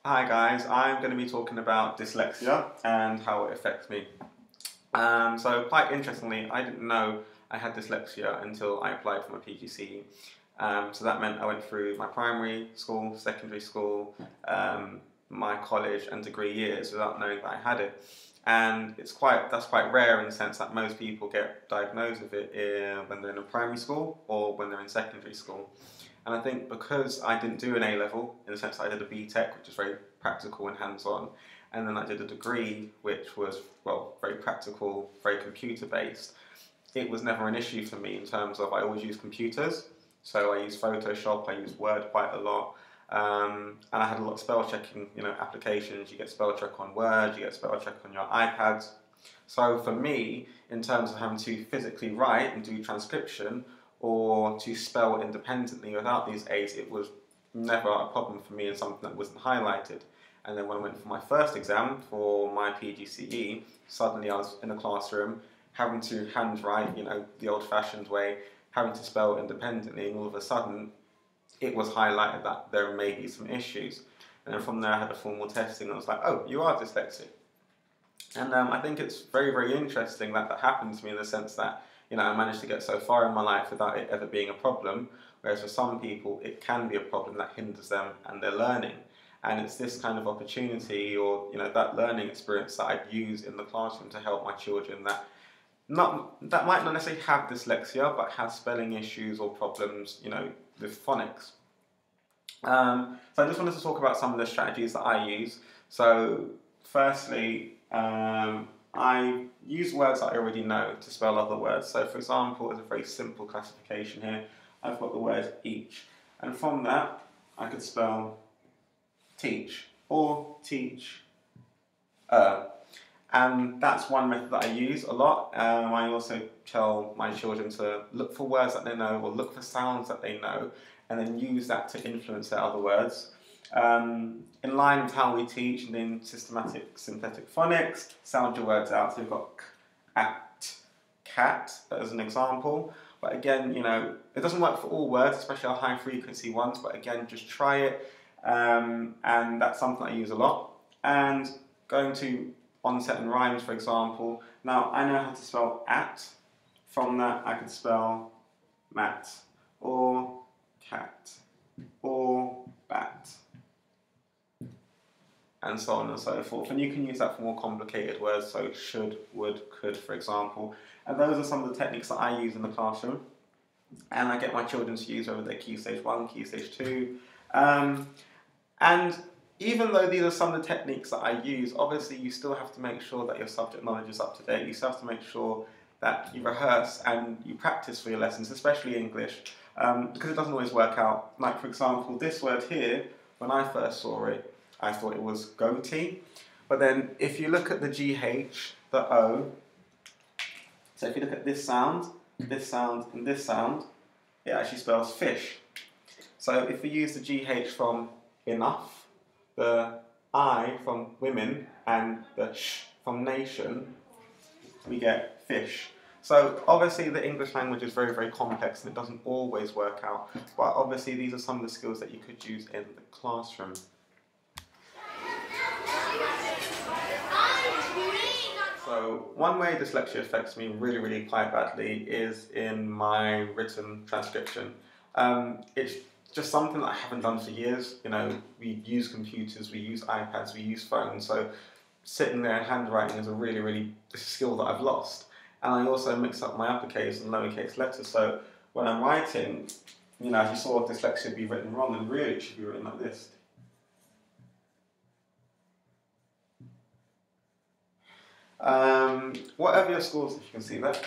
Hi guys, I'm going to be talking about dyslexia and how it affects me. So quite interestingly, I didn't know I had dyslexia until I applied for my PGCE. So that meant I went through my primary school, secondary school, my college and degree years without knowing that I had it. And that's quite rare in the sense that most people get diagnosed with it when they're in a primary school or when they're in secondary school. And I think because I didn't do an A level, in the sense that I did a BTEC, which is very practical and hands-on, and then I did a degree, which was, well, very practical, very computer-based, it was never an issue for me in terms of I always use computers. So I use Photoshop, I use Word quite a lot, and I had a lot of spell checking, applications. You get spell check on Word, you get spell check on your iPads. So for me, in terms of having to physically write and do transcription, or to spell independently without these aids, it was never a problem for me and something that wasn't highlighted. And then when I went for my first exam for my PGCE, suddenly I was in a classroom having to handwrite, the old-fashioned way, having to spell independently, and all of a sudden it was highlighted that there may be some issues. And then from there I had a formal testing and I was like, oh, you are dyslexic. And I think it's very, very interesting that happened to me in the sense that, I managed to get so far in my life without it ever being a problem, whereas for some people it can be a problem that hinders them and their learning. And it's this kind of opportunity or, that learning experience that I'd use in the classroom to help my children that might not necessarily have dyslexia, but have spelling issues or problems, with phonics. So I just wanted to talk about some of the strategies that I use. So firstly, I use words that I already know to spell other words. So for example, there's a very simple classification here. I've got the word each. And from that, I could spell teach or teach. And that's one method that I use a lot. I also tell my children to look for words that they know or look for sounds that they know and then use that to influence their other words. In line with how we teach and in systematic synthetic phonics, sound your words out. So we've got k, at, cat as an example. But again, it doesn't work for all words, especially our high frequency ones. But again, just try it. And that's something I use a lot. And going to onset and rhymes, for example. Now, I know how to spell at. From that, I could spell mat, or cat, or bat, and so on and so forth. And you can use that for more complicated words, so should, would, could, for example. And those are some of the techniques that I use in the classroom. And I get my children to use whether they're Key Stage 1, Key Stage 2. And even though these are some of the techniques that I use, obviously you still have to make sure that your subject knowledge is up to date. You still have to make sure that you rehearse and you practice for your lessons, especially English, because it doesn't always work out. Like, for example, this word here, when I first saw it, I thought it was goatee. But then if you look at the GH, the O, so if you look at this sound, and this sound, it actually spells fish. So if we use the GH from enough, the I from women, and the sh from nation, we get fish. So obviously the English language is very, very complex and it doesn't always work out, but obviously these are some of the skills that you could use in the classroom. So one way dyslexia affects me really, really quite badly is in my written transcription. It's just something that I haven't done for years. We use computers, we use iPads, we use phones, so sitting there and handwriting is a skill that I've lost. And I also mix up my uppercase and lowercase letters, so when I'm writing, as you saw, dyslexia would be written wrong, and really it should be written like this. Whatever your school's, if you can see that,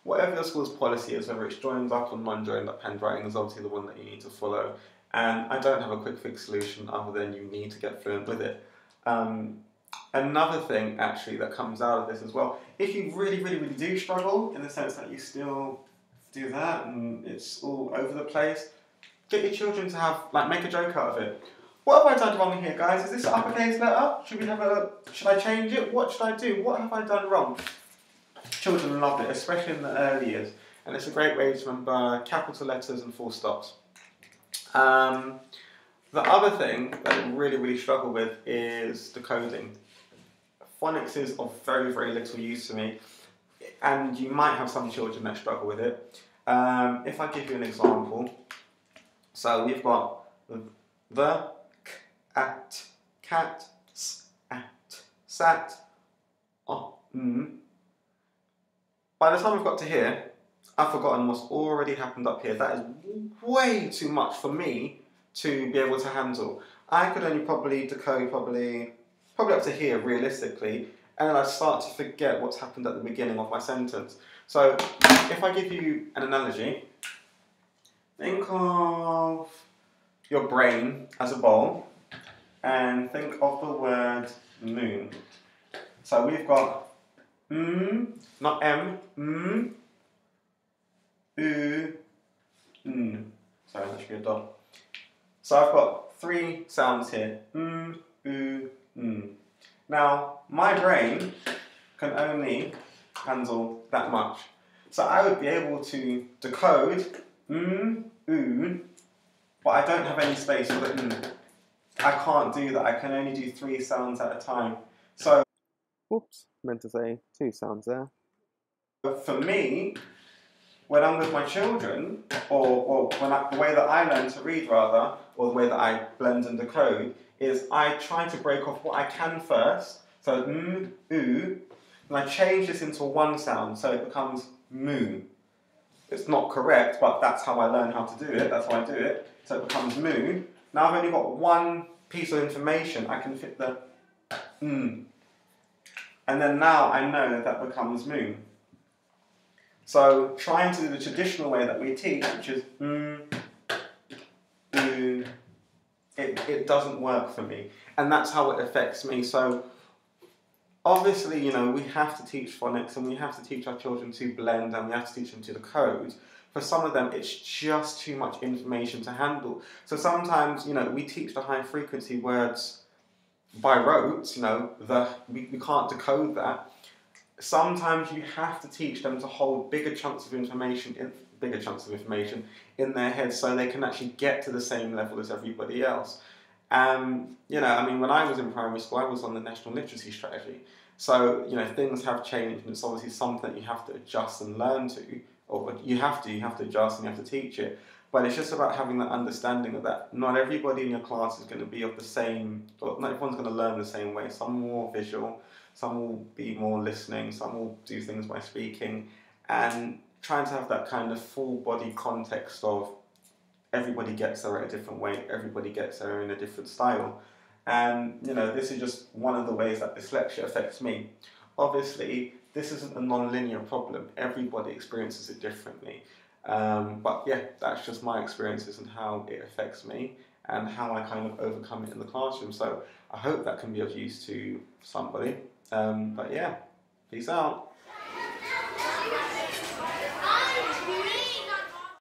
whatever your school's policy is, whether it's joined up or non-joined up handwriting is obviously the one that you need to follow. And I don't have a quick fix solution other than you need to get fluent with it. Another thing actually that comes out of this as well, if you really, really, really do struggle in the sense that you still do that and it's all over the place, get your children to make a joke out of it. What have I done wrong here, guys? Is this an uppercase letter? Should I change it? What should I do? What have I done wrong? Children love it, especially in the early years. And it's a great way to remember capital letters and full stops. The other thing that I really struggle with is decoding. Phonics is of very little use to me, and you might have some children that struggle with it. If I give you an example, so we've got the, k, at, cat, s, at, sat, By the time I've got to here, I've forgotten what's already happened up here. That is way too much for me to be able to handle. I could only probably decode probably up to here realistically, and then I start to forget what's happened at the beginning of my sentence. So if I give you an analogy, think of your brain as a bowl and think of the word moon. So we've got not M, oo, n. Sorry, that should be a dot. So I've got 3 sounds here. Oo, n. Now, my brain can only handle that much. So I would be able to decode oo, but I don't have any space for the n. I can't do that. I can only do 3 sounds at a time. So, whoops, meant to say 2 sounds there. For me, when I'm with my children, or the way that I learn to read rather, or the way that I blend and decode, is I try to break off what I can first, so oo, and I change this into 1 sound, so it becomes moo. It's not correct, but that's how I learn how to do it, that's how I do it, so it becomes moo. Now I've only got 1 piece of information, I can fit the and then now I know that becomes moo. So trying to do the traditional way that we teach, which is it doesn't work for me. And that's how it affects me. So obviously, you know, we have to teach phonics and we have to teach our children to blend and we have to teach them to decode. For some of them, it's just too much information to handle. So sometimes, you know, we teach the high frequency words by rote, you know, we can't decode that. Sometimes you have to teach them to hold bigger chunks of information in their heads so they can actually get to the same level as everybody else. You know, I mean, when I was in primary school, I was on the National Literacy Strategy. So, you know, things have changed and it's obviously something that you have to adjust and learn to, or you have to adjust and you have to teach it. But it's just about having that understanding of that. Not everybody in your class is going to be of the same, or not everyone's going to learn the same way. Some are more visual, some will be more listening, some will do things by speaking, and trying to have that kind of full body context of everybody gets there at a different way, everybody gets there in a different style. And, you know, this is just one of the ways that dyslexia affects me. Obviously, this isn't a non-linear problem. Everybody experiences it differently. But yeah, that's just my experiences and how it affects me and how I kind of overcome it in the classroom. So I hope that can be of use to somebody. But yeah, peace out.